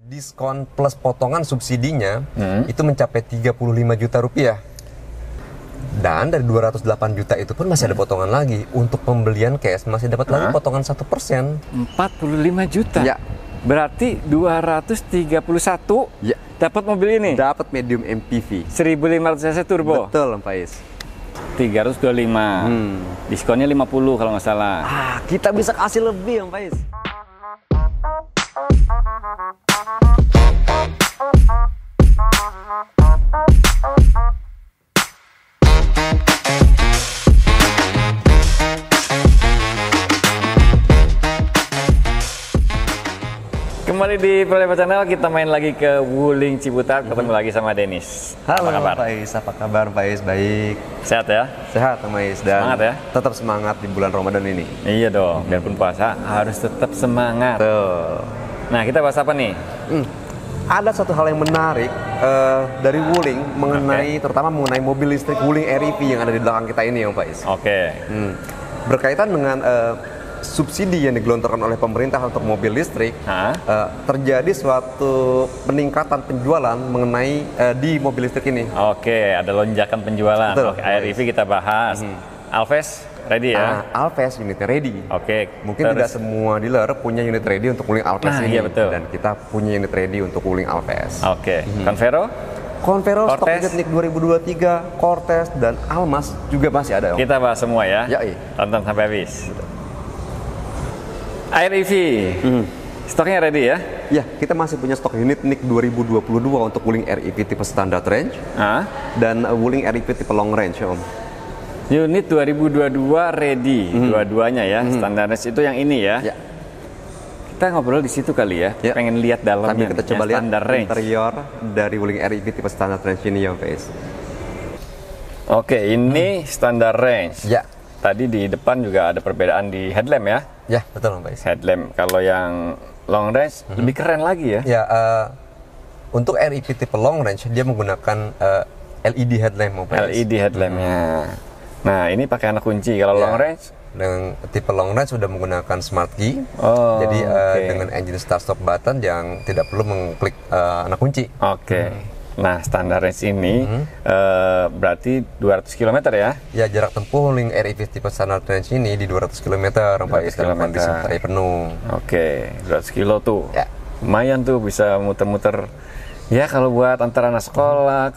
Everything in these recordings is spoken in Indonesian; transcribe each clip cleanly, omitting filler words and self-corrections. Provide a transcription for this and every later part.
Diskon plus potongan subsidinya itu mencapai 35 juta rupiah. Dan dari 208 juta itu pun masih ada potongan lagi. Untuk pembelian cash masih dapat lagi potongan 1%. 45 juta? Ya. Berarti 231 Ya. dapat mobil ini? Dapat medium MPV. 1500 cc turbo? Betul, Pak Is. 325. Diskonnya 50 kalau nggak salah. Kita bisa kasih lebih, Pak Is. Kembali di Proleba Channel, kita main lagi ke Wuling Ciputat, ketemu lagi sama Dennis. Halo, apa kabar? Pak Is. Apa kabar, Pak Is? Baik. Sehat ya? Sehat, Pak Is. Dan Semangat ya? tetap semangat di bulan Ramadan ini. Iya dong, biarpun puasa harus tetap semangat. Betul. Nah, kita bahas apa nih? Ada satu hal yang menarik dari Wuling terutama mengenai mobil listrik Wuling REV yang ada di belakang kita ini, Pak Is. Oke. Berkaitan dengan subsidi yang digelontorkan oleh pemerintah untuk mobil listrik, terjadi suatu peningkatan penjualan mengenai di mobil listrik ini. Oke, ada lonjakan penjualan. Betul. Oke, REV kita bahas. Alves ready ya? Alves unitnya ready. Oke. Mungkin tidak semua dealer punya unit ready untuk Wuling Alves ini. Iya, betul. Dan kita punya unit ready untuk Wuling Alves. Oke. Convero? Convero stok Cortez. unit NIK 2023, Cortez dan Almas juga masih ada. Kita bahas semua ya. Yoi. Tonton sampai habis. REV. Stoknya ready ya? Ya, kita masih punya stok unit NIK 2022 untuk Wuling REV tipe standard range dan Wuling REV tipe long range, Om. Unit 2022 ready, dua-duanya ya. Standar range itu yang ini ya. Ya. Kita ngobrol di situ kali ya. Ya. Pengen lihat dalamnya. Sambil kita coba lihat standar range. interior dari Wuling REV tipe standard range ini ya, guys. Oke, ini standar range. Ya. Tadi di depan juga ada perbedaan di headlamp ya. Ya, betul, guys. Headlamp kalau yang long range lebih keren lagi ya. Ya, untuk REV tipe long range dia menggunakan LED headlamp, guys. LED headlampnya. Nah, ini pakai anak kunci. Kalau long range dengan tipe long range sudah menggunakan smart key. Jadi dengan engine start stop button yang tidak perlu mengklik anak kunci. Oke. Nah, standar range ini berarti 200 km ya? Ya, jarak tempuh Wuling REV tipe standard range ini di 200 km, Pak Is, dalam kondisi baterai penuh. Oke, 200 kilo tuh. Ya. Lumayan tuh bisa muter-muter. Ya, kalau buat antara anak sekolah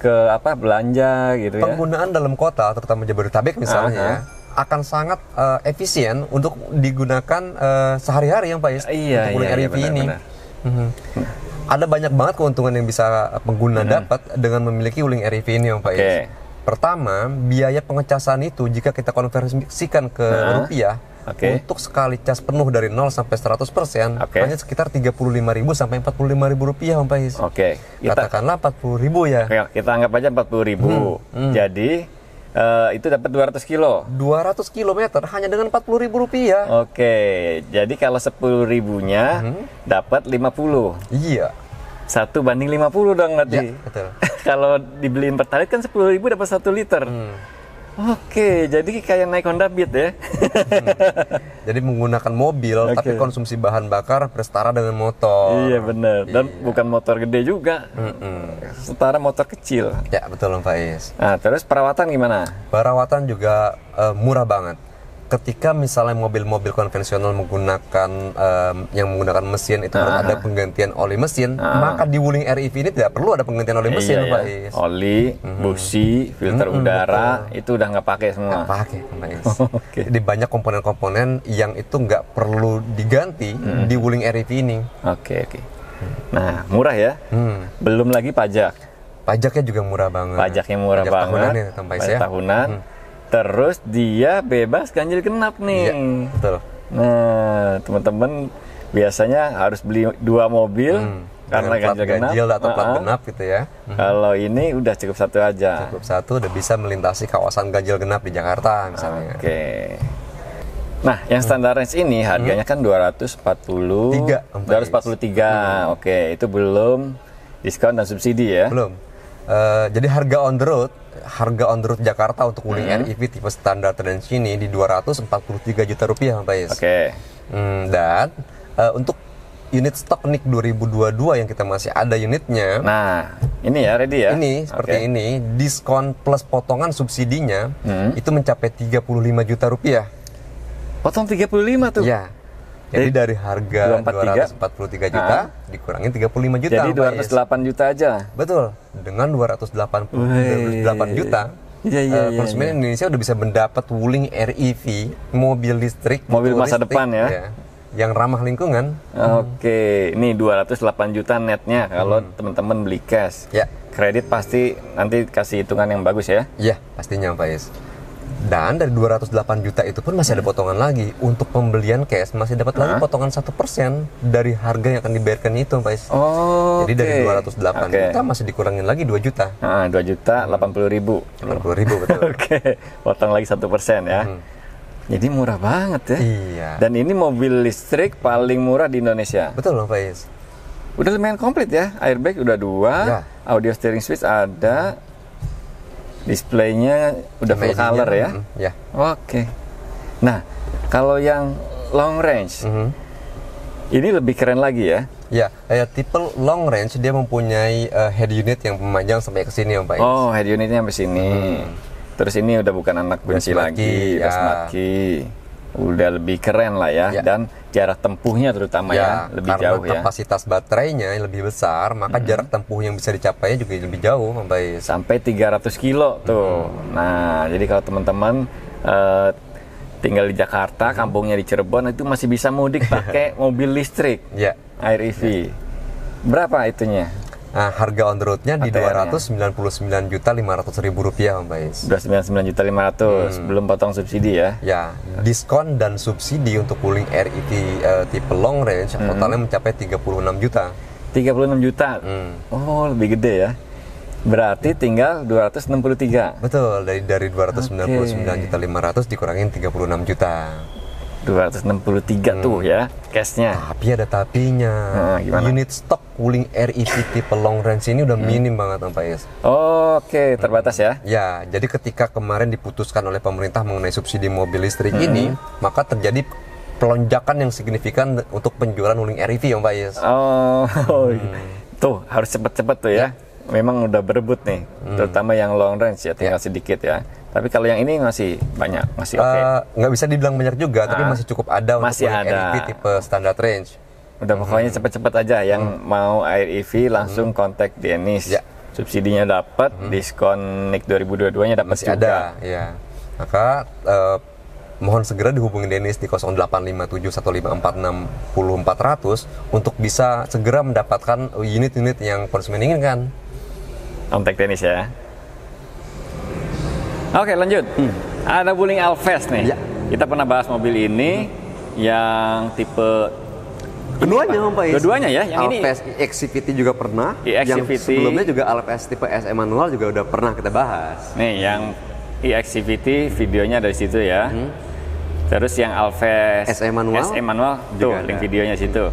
ke apa belanja gitu ya. Penggunaan dalam kota, terutama Jabodetabek misalnya ya, akan sangat efisien untuk digunakan sehari-hari yang Pak Is, untuk Wuling REV ini. Ada banyak banget keuntungan yang bisa pengguna dapat dengan memiliki Wuling REV ini, Pak Is. Pertama, biaya pengecasan itu jika kita konversikan ke rupiah, untuk sekali cas penuh dari 0 sampai 100%, hanya sekitar 35.000 sampai 45.000 rupiah, Pak Is. Katakanlah 40.000 ya. Kita anggap aja 40.000. Jadi itu dapat 200 kilo. 200 kilometer hanya dengan 40.000 rupiah. Jadi kalau 10.000-nya dapat 50. Iya. 1:50 dong nanti. Ya, betul. Kalau dibeliin pertalite kan 10.000 dapat 1 liter. Jadi kayak naik Honda Beat ya. Jadi menggunakan mobil, tapi konsumsi bahan bakar bersetara dengan motor. Iya benar. Dan bukan motor gede juga. Setara motor kecil. Ya, betul, Pak Is. Nah, terus perawatan gimana? Perawatan juga murah banget. Ketika misalnya mobil-mobil konvensional menggunakan yang menggunakan mesin itu harus ada penggantian oli mesin, maka di Wuling REV ini tidak perlu ada penggantian oli mesin, Pak Is. Oli, busi, filter udara itu udah nggak pakai semua. Nggak pakai, Pak Is. Jadi banyak komponen-komponen yang itu nggak perlu diganti di Wuling REV ini. Nah, murah ya. Belum lagi pajak. Pajaknya juga murah banget. Pajaknya murah banget. Tahunan ya, pajak tahunan. Terus dia bebas ganjil genap nih. Iya, betul. Nah, teman-teman biasanya harus beli 2 mobil karena ganjil atau plat genap gitu ya. Kalau ini udah cukup 1 aja. Cukup 1 udah bisa melintasi kawasan ganjil genap di Jakarta misalnya. Nah, yang standar range ini harganya kan 243. Itu belum diskon dan subsidi ya? Belum. Jadi harga on the road Jakarta untuk Wuling REV tipe standar range ini di 243 juta rupiah, Pak Is. Dan untuk unit stok NIK 2022 yang kita masih ada unitnya. Nah, ini ya ready ya. Ini seperti ini, diskon plus potongan subsidinya itu mencapai 35 juta rupiah. Potong 35 tuh. Ya. Jadi dari harga 243 juta dikurangin 35 juta. Jadi 208 juta aja. Betul. Dengan 288 juta. Konsumen Indonesia udah bisa mendapat Wuling REV, mobil listrik, mobil masa depan ya, yang ramah lingkungan. Oke, ini 208 juta netnya kalau teman-teman beli cash. Ya. Kredit pasti nanti kasih hitungan yang bagus ya. Iya, pastinya Pak Is. Dan dari 208 juta itu pun masih ada potongan lagi. Untuk pembelian cash masih dapat lagi potongan 1% dari harga yang akan dibayarkan itu Pak Is. Jadi dari 208 juta masih dikurangin lagi 2 juta. 2 juta 80 ribu. 80 ribu betul. Potong lagi 1% ya. Jadi murah banget ya. Iya. Dan ini mobil listrik paling murah di Indonesia. Betul Pak Is. Udah lumayan komplit ya. Airbag udah 2, audio steering switch ada, displaynya udah full color ya. Oke. Nah, kalau yang long range, ini lebih keren lagi ya. Ya, tipe long range dia mempunyai head unit yang memanjang sampai ke sini Pak Is. Oh, head unitnya sampai sini. Terus ini udah bukan anak benci lagi, udah smart key. Udah lebih keren lah ya, dan jarak tempuhnya terutama ya lebih jauh ya. Karena kapasitas baterainya yang lebih besar, maka jarak tempuh yang bisa dicapai juga lebih jauh, sampai 300 kilo tuh. Nah, jadi kalau teman-teman tinggal di Jakarta, kampungnya di Cirebon, itu masih bisa mudik pakai mobil listrik, Air EV. Berapa itunya? Nah, harga on the road-nya di 299.500.000 rupiah, Mbak Is. 299.500.000, belum potong subsidi ya? Ya, diskon dan subsidi untuk Wuling REV tipe long range totalnya mencapai 36 juta. 36 juta? Oh, lebih gede ya? Berarti tinggal 263? Betul, dari 299.500.000 dikurangin 36 juta. 263 tuh ya cashnya. Tapi ada tapinya. Unit stok Wuling REV tipe long range ini udah minim banget Pak Is. Oke, terbatas ya. Ya, jadi ketika kemarin diputuskan oleh pemerintah mengenai subsidi mobil listrik ini, maka terjadi pelonjakan yang signifikan untuk penjualan Wuling REV Pak Is. Tuh harus cepet-cepet tuh ya. Memang udah berebut nih, terutama yang long range ya, tinggal sedikit ya. Tapi kalau yang ini masih banyak, masih oke. Nggak bisa dibilang banyak juga, tapi masih cukup ada masih untuk REV tipe standard range. Udah pokoknya cepet-cepet aja, yang mau Air EV langsung kontak Dennis. Subsidinya dapat, diskon NIK 2022-nya dapat masih juga. Ada, ya. Maka mohon segera dihubungi Dennis di 085715460400 untuk bisa segera mendapatkan unit-unit yang konsumen inginkan. Kontak Dennis ya. Oke, lanjut. Ada Wuling Alphest nih. Kita pernah bahas mobil ini yang tipe keduanya Pak Is. Keduanya ya, yang Alphest ini e-XCVT juga pernah. E-XCVT. Yang sebelumnya juga Alphest tipe SE manual juga udah pernah kita bahas. Nih, yang e-XCVT videonya dari situ ya. Terus yang Alphest SE manual tuh link videonya situ.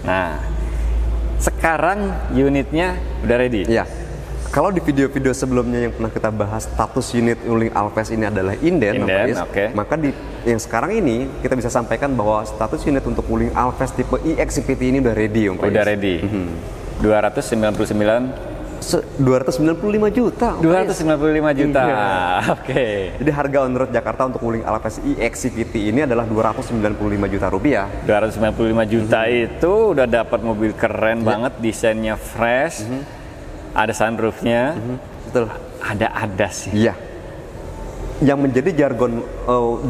Nah, sekarang unitnya udah ready. Iya. Kalau di video-video sebelumnya yang pernah kita bahas status unit Wuling Alphest ini adalah inden, maka di yang sekarang ini kita bisa sampaikan bahwa status unit untuk Wuling Alphest tipe e-XCVT ini udah ready, Udah ready. 295 juta. 295 juta. Jadi harga on road Jakarta untuk Wuling Alphest e-XCVT ini adalah 295 juta rupiah. 295 juta itu udah dapat mobil keren banget, desainnya fresh. Ada sunroofnya, betul. Ada ADAS sih. Iya. Yang menjadi jargon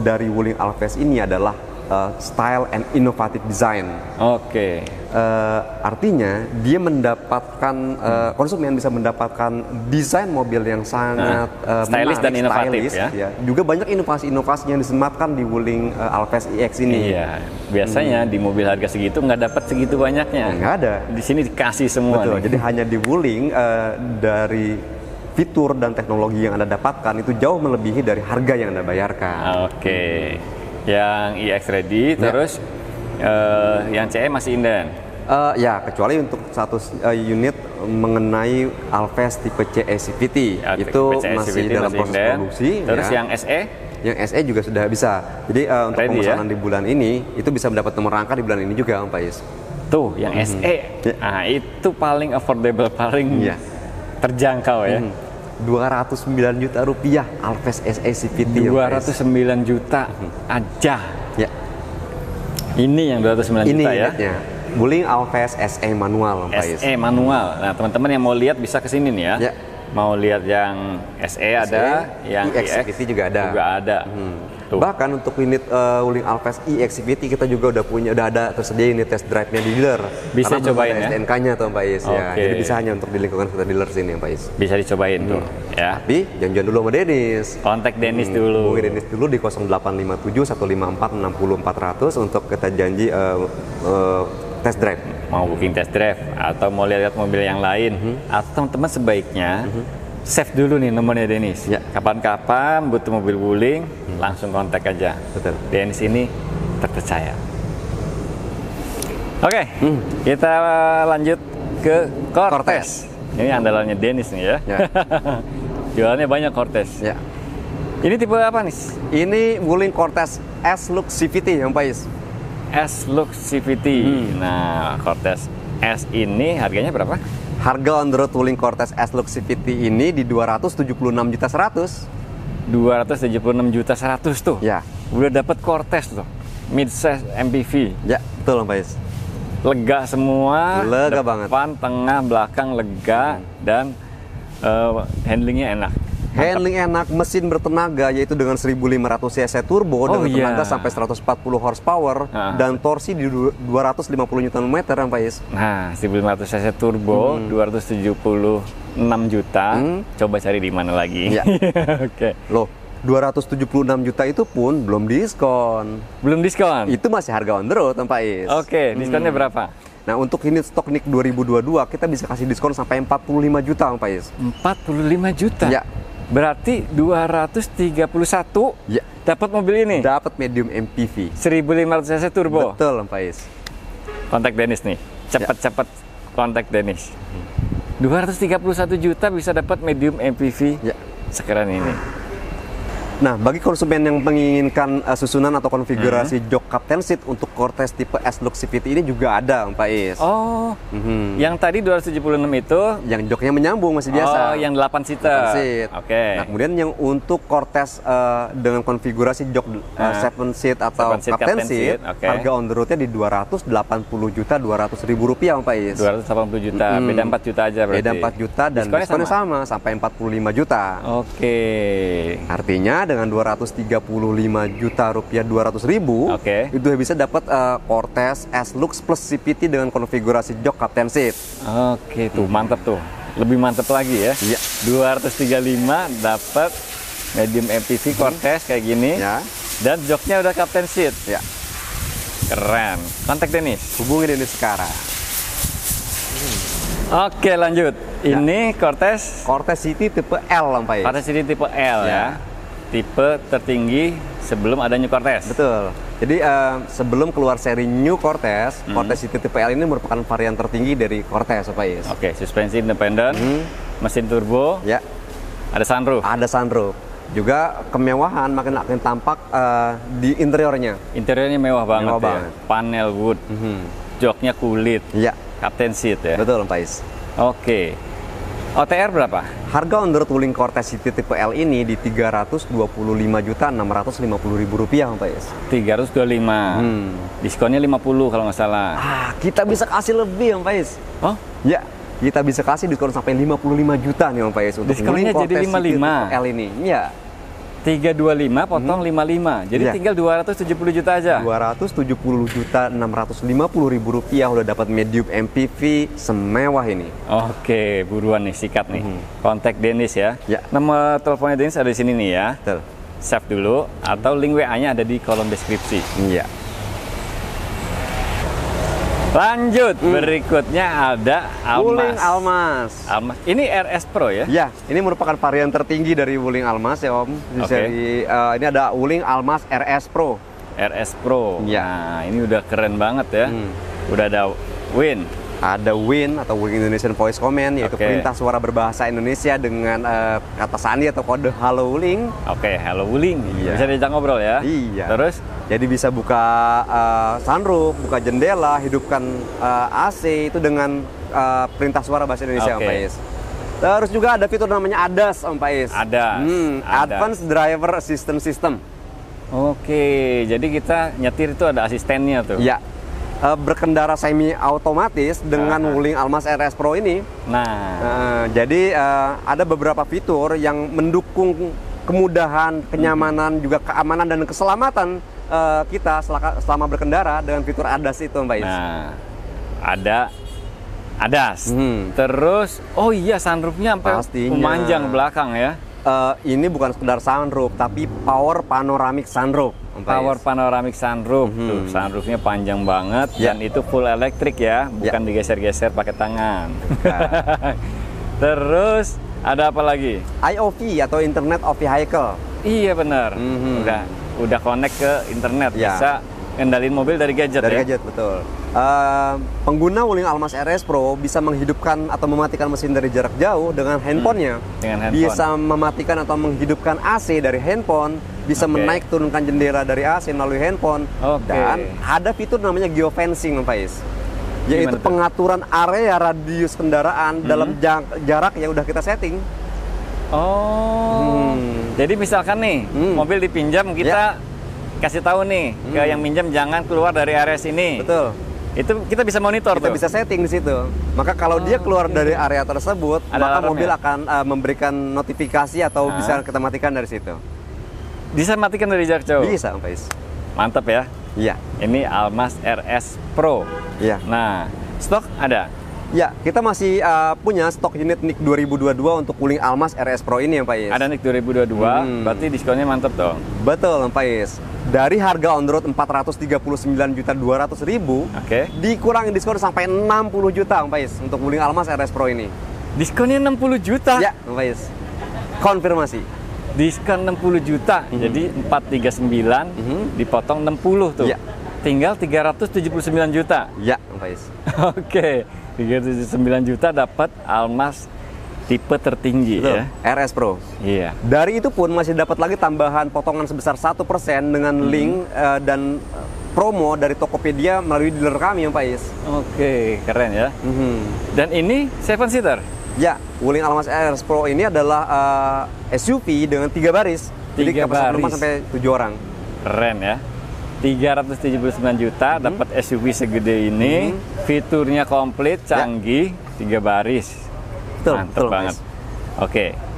dari Wuling Alphest ini adalah style and innovative design. Artinya dia mendapatkan konsumen bisa mendapatkan desain mobil yang sangat stylish dan inovatif ya. Juga banyak inovasi-inovasi yang disematkan di Wuling Alphest EX ini. Iya. Biasanya di mobil harga segitu nggak dapat segitu banyaknya. Nggak ada. Di sini dikasih semua. Betul. Jadi hanya di Wuling dari fitur dan teknologi yang Anda dapatkan itu jauh melebihi dari harga yang Anda bayarkan. Yang EX ready, terus yang CE masih inden. Ya, kecuali untuk satu unit mengenai Alphest tipe CE CVT itu masih dalam proses produksi. Terus yang SE? Yang SE juga sudah bisa. Jadi untuk pemesanan di bulan ini itu bisa mendapat nomor rangka di bulan ini juga, Pak Is. Tuh, yang SE. Nah, itu paling affordable, paling terjangkau ya. 209 juta rupiah Alphard SE CVT. 209 juta aja. Ya. Ini yang 209 juta ya. Wuling Alphard SE manual, SE manual. Nah, teman-teman yang mau lihat bisa ke sini nih ya. Mau lihat yang SE ada, yang EX juga ada. Bahkan untuk unit Wuling Alphard EX CVT kita juga udah ada tersedia unit test drive-nya di dealer. Bisa cobain ya. STNK-nya tuh Pak Is ya. Jadi bisa hanya untuk di lingkungan kita dealer sini Pak Is. Bisa dicobain tuh ya. Tapi jangan dulu sama Dennis. Kontak Dennis dulu. Hubungi Dennis dulu di 0857 154 60400 untuk kita janji test drive. Mau booking test drive atau mau lihat mobil yang lain atau teman-teman sebaiknya save dulu nih nomornya Dennis. Kapan-kapan butuh mobil Wuling langsung kontak aja. Betul. Dennis ini terpercaya. Oke, kita lanjut ke Cortez. Ini andalannya Dennis nih ya. Jualannya banyak Cortez. Ini tipe apa nih? Ini Wuling Cortez S-Look CVT yang Pak Is. S-Look CVT. Nah, Cortez S ini harganya berapa? Harga on the road Wuling Cortez S-Look CVT ini di 276.100.000. 276.100.000 tuh. Ya. Udah dapat Cortez tuh. Mid-size MPV. Ya, betul Pak Is. Lega semua. Lega depan, banget. Depan, tengah, belakang lega dan handlingnya enak. Handling enak, mesin bertenaga yaitu dengan 1500 cc turbo dengan tenaga sampai 140 horsepower dan torsi di 250 Nm Pak Is. Nah, 1500 cc turbo, 276 juta. Coba cari di mana lagi? Oke. Loh, 276 juta itu pun belum diskon. Belum diskon? Itu masih harga on the road Pak Is. Oke, diskonnya berapa? Nah, untuk unit stok NIK 2022 kita bisa kasih diskon sampai 45 juta Pak Is. 45 juta? Ya. Berarti 231 dapat mobil ini? Dapat medium MPV 1500 cc turbo? Betul Pak Is. Kontak Dennis nih, cepat-cepat kontak Dennis. 231 juta bisa dapat medium MPV sekeren ini. Nah, bagi konsumen yang menginginkan susunan atau konfigurasi jok captain seat untuk Cortez tipe S-Look CVT ini juga ada, Pak Is. Oh, yang tadi 276 itu? Yang joknya menyambung masih biasa. Oh, yang 8 seater. Oke. Nah, kemudian yang untuk Cortez dengan konfigurasi jok 7 seat atau captain seat, harga on the road-nya di 280.200.000 rupiah, Pak Is. 280 juta, beda 4 juta aja berarti. Beda 4 juta dan diskonnya sama, sampai 45 juta. Oke. Artinya dengan 235 juta rupiah 200.000 itu bisa dapat Cortez S-Look plus CVT dengan konfigurasi jok captain seat. Oke, tuh mantap tuh, lebih mantap lagi ya. 235 dapat medium MPV Cortez kayak gini dan joknya udah captain seat. Keren. Kontak Dennis. Hubungi Dennis sekarang. Oke, lanjut. Ini Cortez City tipe L, Pak Is. Cortez City tipe L ya. Tipe tertinggi sebelum ada New Cortez. Betul. Jadi sebelum keluar seri New Cortez, Cortez City tipe L ini merupakan varian tertinggi dari Cortez, Pak Is. Oke, suspensi independen, mesin turbo, ada sunroof. Ada sunroof. Juga kemewahan makin tampak di interiornya. Interiornya mewah banget ya. Panel wood, joknya kulit, captain seat ya. Betul, Pak Is. Oke. OTR berapa? Harga on the road Wuling Cortez City tipe L ini di 325.650.000 rupiah, Pak Is. 325. Diskonnya 50 kalau nggak salah. Kita bisa kasih lebih, Pak Is. Oh? Ya, kita bisa kasih diskon sampai 55 juta nih, Pak Is, untuk diskonnya jadi 55 L ini. Iya. 325 potong 55. Jadi tinggal 270 juta aja. 270.650.000 rupiah udah dapat medium MPV semewah ini. Oke, buruan nih, sikat nih. Kontak Dennis ya. Nama teleponnya Dennis ada di sini nih ya. Betul. Save dulu atau link WA-nya ada di kolom deskripsi. Iya. Lanjut, berikutnya ada Almas. Wuling Almas. Ini RS Pro ya? Ya, ini merupakan varian tertinggi dari Wuling Almas ya Om. Ini ada Wuling Almas RS Pro. RS Pro. Nah, ini udah keren banget ya. Udah ada Win, Ada WIN atau Wuling Indonesian Voice Command, yaitu perintah suara berbahasa Indonesia dengan kata sandi atau kode Halo Wuling. Halo Wuling. Iya. Bisa diajak ngobrol ya. Iya. Terus? Jadi bisa buka sunroof, buka jendela, hidupkan AC itu dengan perintah suara bahasa Indonesia, Om Faiz. Terus juga ada fitur namanya ADAS, Om Faiz. ADAS. Advanced Driver Assistance System. Jadi kita nyetir itu ada asistennya tuh. Iya. Berkendara semi otomatis dengan Wuling Almas RS Pro ini. Jadi ada beberapa fitur yang mendukung kemudahan, kenyamanan, juga keamanan dan keselamatan kita selama berkendara dengan fitur ADAS itu, Mbak Is. Ada ADAS. Terus, sunroofnya sampai memanjang belakang ya. Ini bukan sekedar sunroof, tapi power panoramic sunroof. Power panoramic sunroof, tuh sunroofnya panjang banget dan itu full elektrik ya, bukan digeser-geser pakai tangan. Terus ada apa lagi? IoV atau Internet of Vehicle. Iya benar. Udah connect ke internet, bisa ngendalin mobil dari gadget. Dari gadget, betul. Pengguna Wuling Almas RS Pro bisa menghidupkan atau mematikan mesin dari jarak jauh dengan handphonenya. Bisa mematikan atau menghidupkan AC dari handphone, bisa menaik turunkan jendela dari AC melalui handphone. Dan ada fitur namanya geofencing, Pak Is. Yaitu pengaturan area radius kendaraan dalam jarak yang udah kita setting. Jadi misalkan nih, mobil dipinjam, kita kasih tahu nih ke yang minjam jangan keluar dari area sini. Betul. Itu kita bisa monitor, kita bisa setting di situ. Maka kalau dia keluar dari area tersebut, maka mobil akan memberikan notifikasi atau bisa kita matikan dari situ. Bisa matikan dari jarak jauh? Bisa, Pak Is. Mantap ya. Iya. Ini Almas RS Pro. Iya. Nah, stok ada? Ya, kita masih punya stok unit NIK 2022 untuk Wuling Almas RS Pro ini ya, Pak Is. Ada NIK 2022, berarti diskonnya mantap dong. Betul, Pak Is. Dari harga on road 439.200.000, dikurangi diskon sampai 60 juta, Pak Is, untuk Wuling Almas RS Pro ini. Diskonnya 60 juta? Ya, Pak Is. Konfirmasi. Diskon 60 juta, jadi 439 dipotong 60 tuh. Ya. Tinggal 379 juta. Ya, Pak Is. 379 juta dapat Almas tipe tertinggi. Betul. Ya. RS Pro. Iya. Dari itu pun masih dapat lagi tambahan potongan sebesar 1% dengan link dan promo dari Tokopedia melalui dealer kami, Pak Is. Keren ya. Dan ini 7-seater. Ya, Wuling Almas RS Pro ini adalah SUV dengan 3 baris. Jadi kapasitas penumpang sampai 7 orang. Keren ya. 379 juta dapat SUV segede ini, fiturnya komplit, canggih, 3 baris. Mantap banget.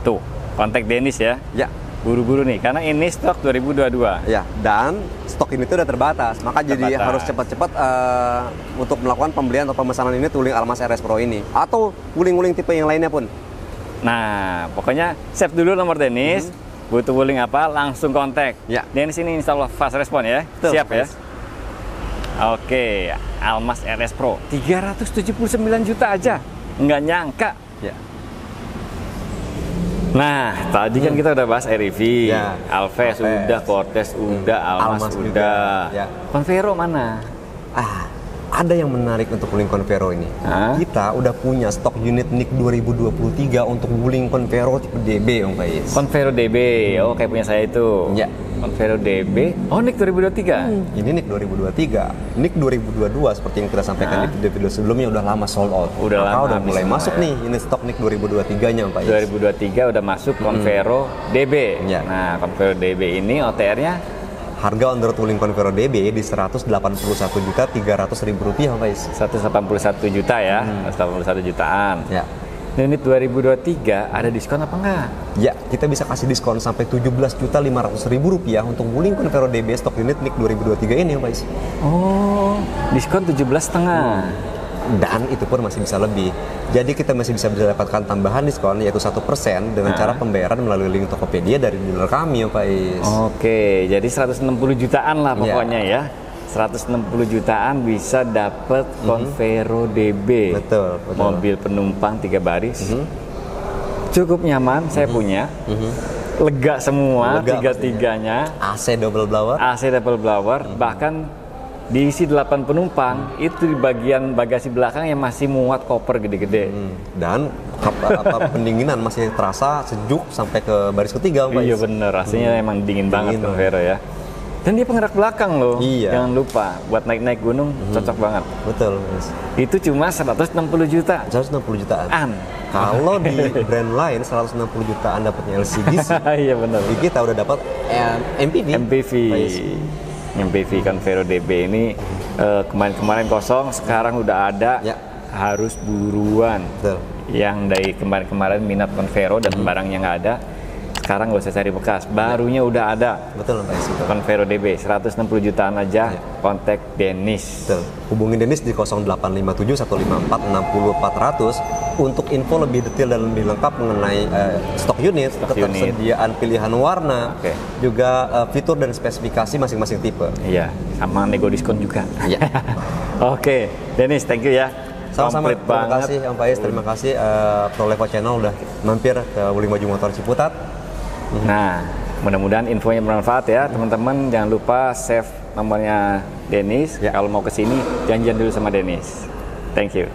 Tuh, kontak Dennis ya. Ya. Buru-buru nih, karena ini stok 2022. Ya, dan stok ini tuh udah terbatas, maka jadi harus cepat-cepat untuk melakukan pembelian atau pemesanan ini Wuling Almas RS Pro ini, atau Wuling-Wuling tipe yang lainnya pun. Nah, pokoknya save dulu nomor Dennis. Butuh Wuling apa, langsung kontak. Ya. Dennis ini insya Allah fast respon ya. Betul, siap ya. Almas RS Pro 379 juta aja, nggak nyangka. Ya. Nah, tadi kan kita udah bahas REV, Alves udah, Cortez udah, Almas udah. Ya. Convero mana? Ada yang menarik untuk Wuling Convero ini. Kita udah punya stok unit NIK 2023 untuk Wuling Convero tipe DB, Om Faiz. Convero DB, kayak punya saya itu. Ya. Convero DB, NIK 2023. Ini NIK 2023. NIK 2022 seperti yang kita sampaikan di video sebelumnya udah lama sold out. Udah mulai masuk nih ini stok NIK 2023-nya, Om Faiz. 2023 udah masuk Convero DB. Ya. Nah, Convero DB ini OTR-nya harga on road Wuling Convero DB di 181.300.000 rupiah, Pak Is. 181 juta ya, 181 jutaan. Ya. Unit 2023 ada diskon apa enggak? Ya, kita bisa kasih diskon sampai 17.500.000 rupiah untuk Wuling Convero DB stok unit NIK 2023 ini, Pak Is. Diskon 17,5. Dan itu pun masih bisa lebih. Jadi kita masih bisa mendapatkan tambahan diskon yaitu 1% dengan cara pembayaran melalui link Tokopedia dari dealer kami, Pak Is. Jadi 160 jutaan lah pokoknya ya. 160 jutaan bisa dapat Convero DB. Betul. Mobil penumpang 3 baris. Cukup nyaman, saya punya. Lega semua, tiga-tiganya. AC double blower. Bahkan diisi 8 penumpang, itu di bagian bagasi belakang yang masih muat koper gede-gede. Dan pendinginan masih terasa sejuk sampai ke baris ketiga, Pak. Iya bener, rasanya emang dingin banget Convero ya. Dan dia penggerak belakang loh, jangan lupa buat naik-naik gunung cocok banget. Betul, Mas. Itu cuma 160 juta. 160 jutaan. Kalau di brand lain 160 jutaan dapatnya LCGC. Iya benar. Kita udah dapat MPV. MPV Convero DB ini kemarin kosong, sekarang udah ada. Ya. Harus buruan. Betul. Yang dari kemarin minat Convero dan barangnya nggak ada. Sekarang nggak usah cari bekas, barunya udah ada. Betul, Pak. Convero DB 160 jutaan aja. Kontak Dennis. Betul. Hubungi Dennis di 0857 154 60 400 untuk info lebih detail dan lebih lengkap mengenai stok unit, ketersediaan pilihan warna, juga fitur dan spesifikasi masing-masing tipe. Iya, sama nego diskon juga. Iya. Oke, Dennis, thank you ya. Sama-sama, terima kasih Om Faiz, terima kasih Prolevo Channel udah mampir ke Wuling Maju Motor Ciputat. Nah, mudah-mudahan infonya bermanfaat ya teman-teman. Jangan lupa save nomornya Dennis. Kalau mau kesini janjian dulu sama Dennis. Thank you.